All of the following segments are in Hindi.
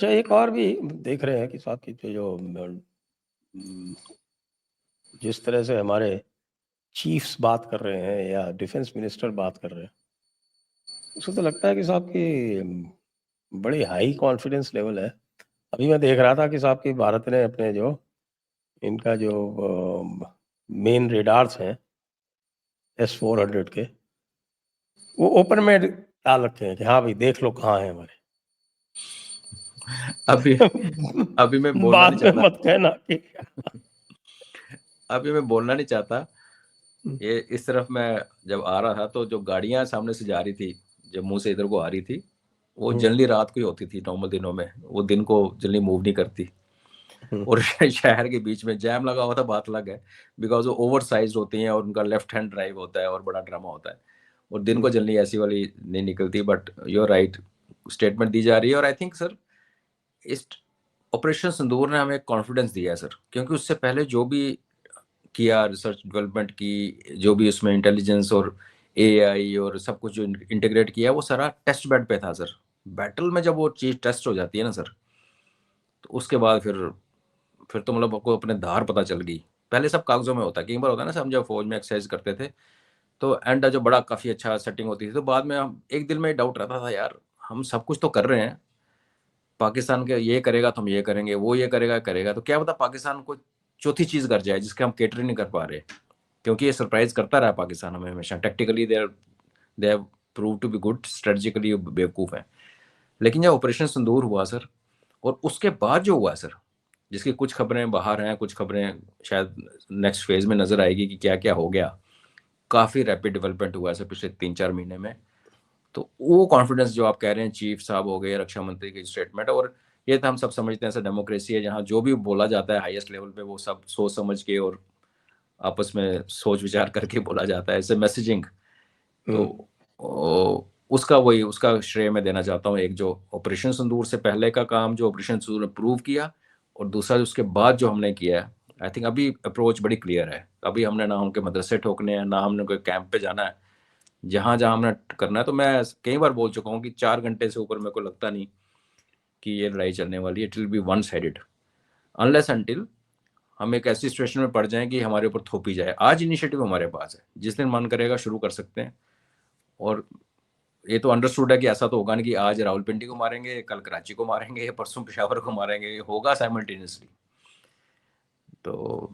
अच्छा, एक और भी देख रहे हैं कि साहब की जो जिस तरह से हमारे चीफ्स बात कर रहे हैं या डिफेंस मिनिस्टर बात कर रहे हैं, उसको तो लगता है कि साहब की बड़ी हाई कॉन्फिडेंस लेवल है। अभी मैं देख रहा था कि साहब की भारत ने अपने जो इनका जो मेन रेडार्स हैं S-400 के, वो ओपन में डाल रखे हैं कि हाँ भाई देख लो कहाँ है हमारे। अभी अभी मैं बोलना नहीं बाद में चाहता मत कहना कि अभी मैं बोलना नहीं चाहता। हम्म, ये इस तरफ मैं जब आ रहा था तो जो गाड़ियां सामने से जा रही थी, जम्मू से इधर को आ रही थी, वो जनरली रात को ही होती थी। नॉर्मल दिनों में वो दिन को जनरली मूव नहीं करती। हम्म, और शहर के बीच में जैम लगा हुआ था, बात अलग है, बिकॉज वो ओवर साइज होती हैं और उनका लेफ्ट हैंड ड्राइव होता है और बड़ा ड्रामा होता है। और दिन को जनरली ऐसी वाली नहीं निकलती। But you are right, statement दी जा रही है। और आई थिंक सर, इस ऑपरेशन सिंदूर ने हमें कॉन्फिडेंस दिया है सर, क्योंकि उससे पहले जो भी किया, रिसर्च डेवलपमेंट की, जो भी उसमें इंटेलिजेंस और एआई और सब कुछ जो इंटीग्रेट किया, वो सारा टेस्ट बेड पे था सर। बैटल में जब वो चीज़ टेस्ट हो जाती है ना सर, तो उसके बाद फिर तो मतलब आपको अपने धार पता चल गई। पहले सब कागजों में होता है, कई बार होता है ना सर, हम जब फौज में एक्सरसाइज करते थे तो एंड जो बड़ा काफ़ी अच्छा सेटिंग होती थी, तो बाद में हम एक दिल में डाउट रहता था यार, हम सब कुछ तो कर रहे हैं, पाकिस्तान के ये करेगा तो हम ये करेंगे, वो ये करेगा करेगा, तो क्या पता पाकिस्तान को चौथी चीज़ कर जाए जिसके हम केटर नहीं कर पा रहे। क्योंकि ये सरप्राइज करता रहा पाकिस्तान हमें हमेशा। Tactically they have prove to be good, strategically बेवकूफ़ है। लेकिन जब ऑपरेशन सिंदूर हुआ सर, और उसके बाद जो हुआ सर, जिसकी कुछ खबरें बाहर हैं, कुछ खबरें शायद नेक्स्ट फेज में नजर आएगी कि क्या क्या हो गया। काफ़ी रैपिड डेवलपमेंट हुआ है सर पिछले 3-4 महीने में। तो वो कॉन्फिडेंस जो आप कह रहे हैं, चीफ साहब हो गए, रक्षा मंत्री की स्टेटमेंट, और ये तो हम सब समझते हैं सर, डेमोक्रेसी है जहाँ जो भी बोला जाता है हाईएस्ट लेवल पे वो सब सोच समझ के और आपस में सोच विचार करके बोला जाता है, ऐसे मैसेजिंग। तो उसका वही उसका श्रेय मैं देना चाहता हूँ। एक जो ऑपरेशन सिंदूर से पहले का काम जो ऑपरेशन सिंदूर ने प्रूव किया, और दूसरा उसके बाद जो हमने किया है, आई थिंक अभी अप्रोच बड़ी क्लियर है। अभी हमने ना उनके मदरसे ठोकने हैं, ना हमने कोई कैंप पे जाना है। जहाँ जहाँ हमने करना है, तो मैं कई बार बोल चुका हूँ कि 4 घंटे से ऊपर मेरे को लगता नहीं कि ये लड़ाई चलने वाली है। It will be one sided unless until हम एक ऐसी सिचुएशन में पड़ जाएं कि हमारे ऊपर थोपी जाए। आज इनिशिएटिव हमारे पास है, जिस दिन मन करेगा शुरू कर सकते हैं। और ये तो अंडरस्टूड है कि ऐसा तो होगा नहीं कि आज रावलपिंडी को मारेंगे, कल कराची को मारेंगे, परसों पेशावर को मारेंगे, ये होगा साइमल्टेनियसली। तो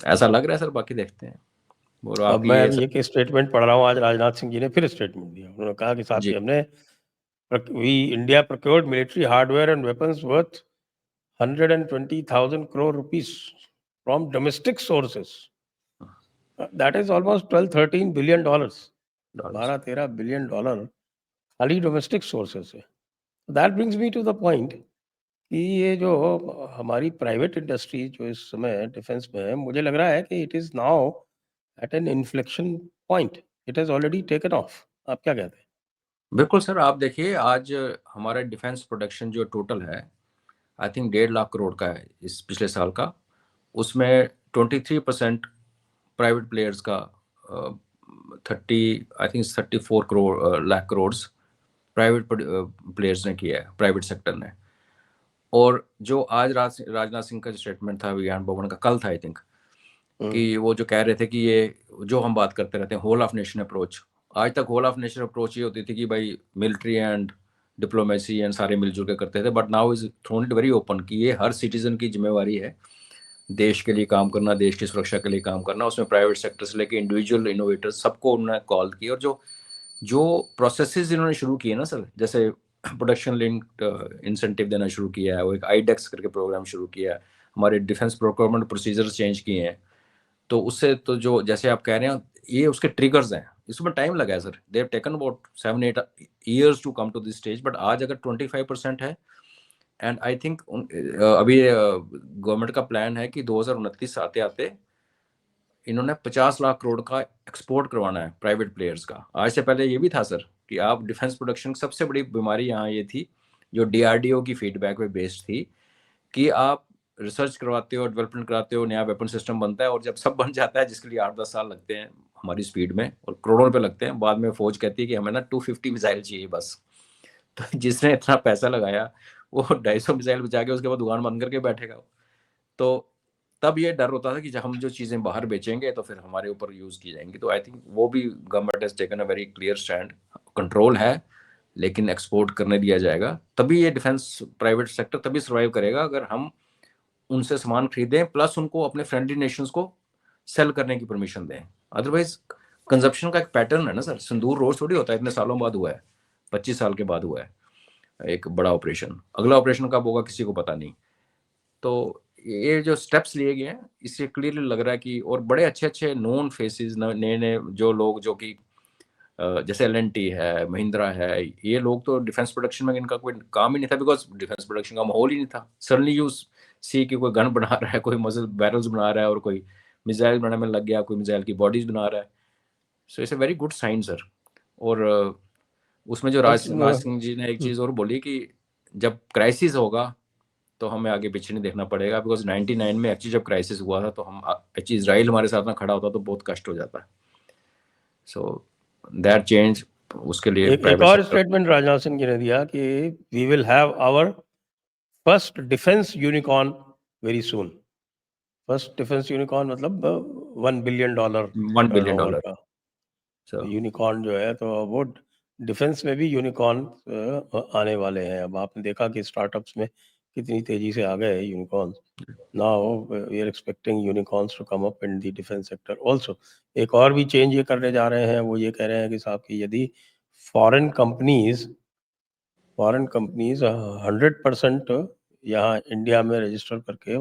ऐसा लग रहा है सर, बाकी देखते हैं। और अब आपकी मैं ये अभी एक स्टेटमेंट पढ़ रहा हूँ, आज राजनाथ सिंह जी ने फिर स्टेटमेंट दिया। उन्होंने कहा कि साहब जी कि हमने we India procured military hardware and weapons worth 120,000 crore rupees from domestic sources. That is almost 12-13 billion dollars. Dollars 12-13 billion dollar खाली डोमेस्टिक सोर्सेस से। That brings me to the point कि ये जो हमारी प्राइवेट इंडस्ट्री जो इस समय डिफेंस में है, मुझे लग रहा है कि it is now at an inflection point. It has already taken off. आप क्या कहते हैं? बिल्कुल सर, आप देखिए आज हमारा डिफेंस प्रोडक्शन जो टोटल है, आई थिंक 1.5 लाख करोड़ का है इस पिछले साल का। उसमें 23% प्राइवेट प्लेयर्स का, 30 I think 34 lakh crore private players ने किया है, प्राइवेट सेक्टर ने। और जो आज राजनाथ सिंह का स्टेटमेंट था विज्ञान भवन का, कल था आई थिंक, हम्म, कि वो जो कह रहे थे कि ये जो हम बात करते रहते हैं होल ऑफ नेशन अप्रोच। आज तक होल ऑफ नेशन अप्रोच ये होती थी कि भाई मिलिट्री एंड डिप्लोमेसी एंड सारे मिलजुल के करते थे, but now is throne it very open कि ये हर सिटीजन की जिम्मेवारी है देश के लिए काम करना, देश की सुरक्षा के लिए काम करना। उसमें प्राइवेट सेक्टर से लेके इंडिविजुअल इनोवेटर्स सबको उन्होंने कॉल किया। और जो जो प्रोसेसेस इन्होंने शुरू किए ना सर, जैसे प्रोडक्शन लिंक्ड इंसेंटिव देना शुरू किया है, वो एक आईडेक्स करके प्रोग्राम शुरू किया है, हमारे डिफेंस प्रोक्योरमेंट प्रोसीजर्स चेंज किए हैं। तो उससे तो जो जैसे आप कह रहे हैं, ये उसके ट्रिगर्स हैं। इसमें टाइम लगा है sir, they have taken about 7-8 years to come to this stage. But आज अगर 25% है, एंड आई थिंक अभी गवर्नमेंट का प्लान है कि 2029 आते आते इन्होंने 50 लाख करोड़ का एक्सपोर्ट करवाना है प्राइवेट प्लेयर्स का। आज से पहले ये भी था सर कि आप डिफेंस प्रोडक्शन की सबसे बड़ी बीमारी यहाँ ये थी, जो डीआरडीओ की फीडबैक पे बेस्ड थी, कि आप रिसर्च करवाते हो, डेवलपमेंट कराते हो, नया वेपन सिस्टम बनता है, और जब सब बन जाता है जिसके लिए 8-10 साल लगते हैं हमारी स्पीड में और करोड़ों रुपए लगते हैं, बाद में फौज कहती है कि हमें ना 250 मिसाइल चाहिए बस। तो जिसने इतना पैसा लगाया वो 250 मिसाइल बचा के उसके बाद दुकान बंद करके बैठेगा। तो तब ये डर होता था कि जब हम जो चीज़ें बाहर बेचेंगे तो फिर हमारे ऊपर यूज़ की जाएंगी। तो आई थिंक वो भी government has taken a very clear stand, control है लेकिन एक्सपोर्ट करने दिया जाएगा। तभी ये डिफेंस प्राइवेट सेक्टर तभी सर्वाइव करेगा अगर हम उनसे सामान खरीदें प्लस उनको अपने फ्रेंडली नेशंस को सेल करने की परमिशन दें। अदरवाइज कंजप्शन का एक पैटर्न है ना सर, सिंदूर रोज थोड़ी होता है, इतने सालों बाद हुआ है, 25 साल के बाद हुआ है एक बड़ा ऑपरेशन। अगला ऑपरेशन कब होगा किसी को पता नहीं। तो ये जो स्टेप्स लिए गए हैं इससे क्लियरली लग रहा है कि, और बड़े अच्छे अच्छे नोन फेसेस, नए नए जो लोग जो कि जैसे एल&टी है, महिंद्रा है, ये लोग तो डिफेंस प्रोडक्शन में इनका कोई काम ही नहीं था बिकॉज डिफेंस प्रोडक्शन का माहौल ही नहीं था। सडनली यू सी कि कोई गन बना रहा है, कोई मसल बैरल्स बना रहा है, और कोई मिसाइल बनाने में लग गया, कोई मिसाइल की बॉडीज बना रहा है। So it's a very good sign sir. और उसमें जो बस राजनाथ सिंह जी ने एक चीज़ और बोली कि जब क्राइसिस होगा तो हमें आगे पीछे नहीं देखना पड़ेगा, बिकॉज 99 में एक्चुअली जब क्राइसिस हुआ था तो हम एक्चुअली इसराइल हमारे साथ में खड़ा होता तो बहुत कष्ट हो जाता है। सो दैट चेंज उसके लिए एक प्राइवेट और सेक्टर। स्टेटमेंट राजनाथ सिंह जी ने दिया कि we will have our first defence unicorn very soon. First defence unicorn मतलब $1 बिलियन $1 बिलियन टर्नओवर का सो यूनिकॉर्न जो है, तो वो डिफेंस में भी यूनिकॉर्न आने वाले हैं। अब आपने देखा कि स्टार्टअप्स में कितनी तेजी से आ गए unicorn. Now we are expecting unicorns to come up in the defence sector also. एक और भी चेंज ये करने जा रहे हैं, वो ये कह रहे हैं कि साहब कि यदि फॉरेन कंपनीज 100% यहाँ इंडिया में रजिस्टर करके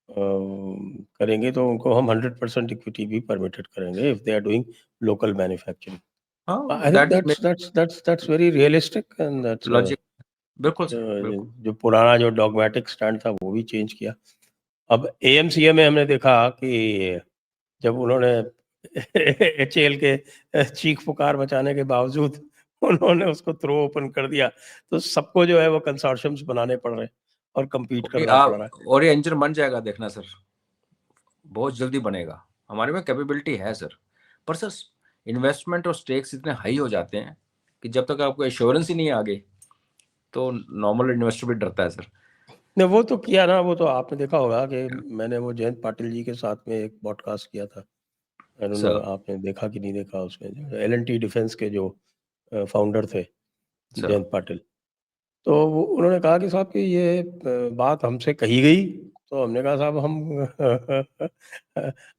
करेंगे तो उनको हम 100% इक्विटी भी परमिटेड करेंगे if they are doing local manufacturing. हाँ I think that is that's very realistic and that's logic. बिल्कुल सर, बिल्कुल। जो पुराना जो डॉगमेटिक स्टैंड था वो भी चेंज किया। अब एएमसीए में हमने देखा कि जब उन्होंने एचएएल के चीख पुकार मचाने के बावजूद उन्होंने उसको थ्रो ओपन कर दिया, तो सबको जो है वो कंसोर्शियम्स बनाने पड़ रहे हैं और compete और ये करना पड़ रहा है। और ये इंजन बन जाएगा देखना सर, बहुत जल्दी बनेगा। हमारे में कैपेबिलिटी है सर, पर सर इन्वेस्टमेंट और स्टेक्स इतने हाई हो जाते हैं कि जब तक आपको एश्योरेंस ही नहीं है आगे, तो नॉर्मल इन्वेस्टर भी डरता है सर। नहीं, वो तो किया ना, वो तो आपने देखा होगा कि मैंने वो जयंत पाटिल जी के साथ में एक पॉडकास्ट किया था। आई डोंट नो सर आपने देखा कि नहीं देखा। उसमें जो एल&टी डिफेंस के जो फाउंडर थे सर जयंत पाटिल, तो वो उन्होंने कहा कि साहब कि ये बात हमसे कही गई, तो हमने कहा साहब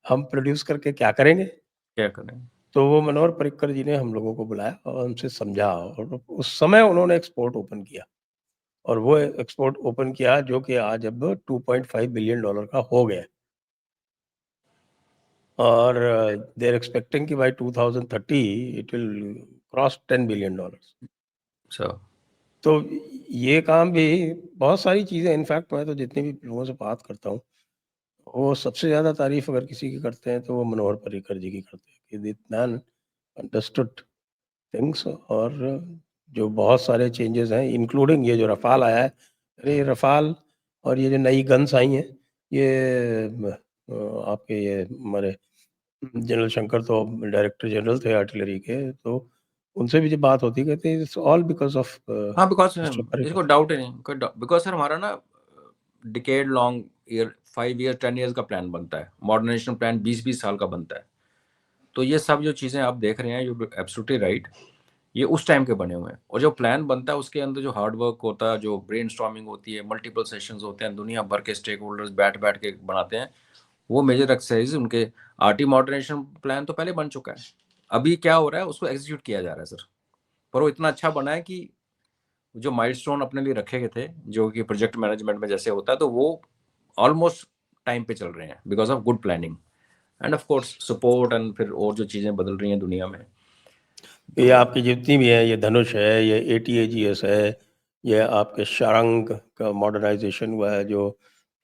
हम प्रोड्यूस करके क्या करेंगे। क्या करें। तो वो मनोहर पर्रिकर जी ने हम लोगों को बुलाया और हमसे समझा, और उस समय उन्होंने एक्सपोर्ट ओपन किया, और वो एक्सपोर्ट ओपन किया जो कि आज अब $2.5 बिलियन का हो गया। और दे आर एक्सपेक्टिंग कि by 2030 it will cross $10 billion. Sir तो ये काम भी, बहुत सारी चीज़ें, इनफैक्ट मैं तो जितने भी लोगों से बात करता हूँ, वो सबसे ज़्यादा तारीफ अगर किसी की करते हैं तो वो मनोहर पर्रिकर जी की करते हैं कि दिस मैन अंडरस्टूड थिंग्स। और जो बहुत सारे चेंजेस हैं, इंक्लूडिंग ये जो रफाल आया है, अरे रफाल और ये जो नई गन्स आई हैं, ये आपके ये हमारे जनरल शंकर तो डायरेक्टर जनरल थे आर्टिलरी के, तो उनसे भी जब बात होती है कहते हैं इट्स ऑल बिकॉज ऑफ हाँ, बिकॉज मिस्टर पर्रिकर। इसको डाउट ही नहीं, कोई बिकॉज सर हमारा ना decade long year 5 year 10 years का प्लान बनता है, मॉडर्नाइजेशन प्लान 20-20 साल का बनता है। तो ये सब जो चीज़ें आप देख रहे हैं, यू एब्सोल्युटली राइट, ये उस टाइम के बने हुए हैं। और जो प्लान बनता है उसके अंदर जो हार्ड वर्क होता है, जो ब्रेनस्टॉर्मिंग होती है, मल्टीपल सेशंस होते हैं, दुनिया भर के स्टेक होल्डर्स बैठ बैठ के बनाते हैं, वो मेजर एक्सरसाइज उनके। आरटी मॉडर्नाइजेशन प्लान तो पहले बन चुका है, अभी क्या हो रहा है उसको एग्जीक्यूट किया जा रहा है सर। पर वो इतना अच्छा बना है कि जो माइलस्टोन अपने लिए रखे गए थे, जो कि प्रोजेक्ट मैनेजमेंट में जैसे होता है, तो वो ऑलमोस्ट टाइम पे चल रहे हैं because of good planning end of course support, and फिर और जो चीज़ें बदल रही हैं दुनिया में। ये तो आपकी जितनी भी हैं, ये धनुष है, ये ATAGS है, ये आपके शारंग का मॉडर्नाइजेशन हुआ है जो,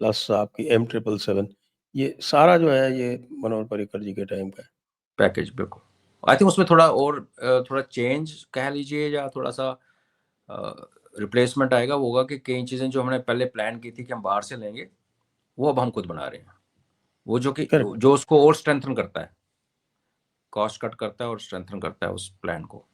प्लस आपकी M777, ये सारा जो है ये मनोहर पर्रिकर जी के टाइम का है। पैकेज बिल्कुल, आई थिंक उसमें थोड़ा और थोड़ा चेंज कह लीजिए या थोड़ा सा रिप्लेसमेंट आएगा, वो होगा कि कई चीज़ें जो हमने पहले प्लान की थी कि हम बाहर से लेंगे, वो अब हम खुद बना रहे हैं। वो जो कि करेक्ट। जो उसको और स्ट्रेंथन करता है, कॉस्ट कट करता है और स्ट्रेंथन करता है उस प्लान को।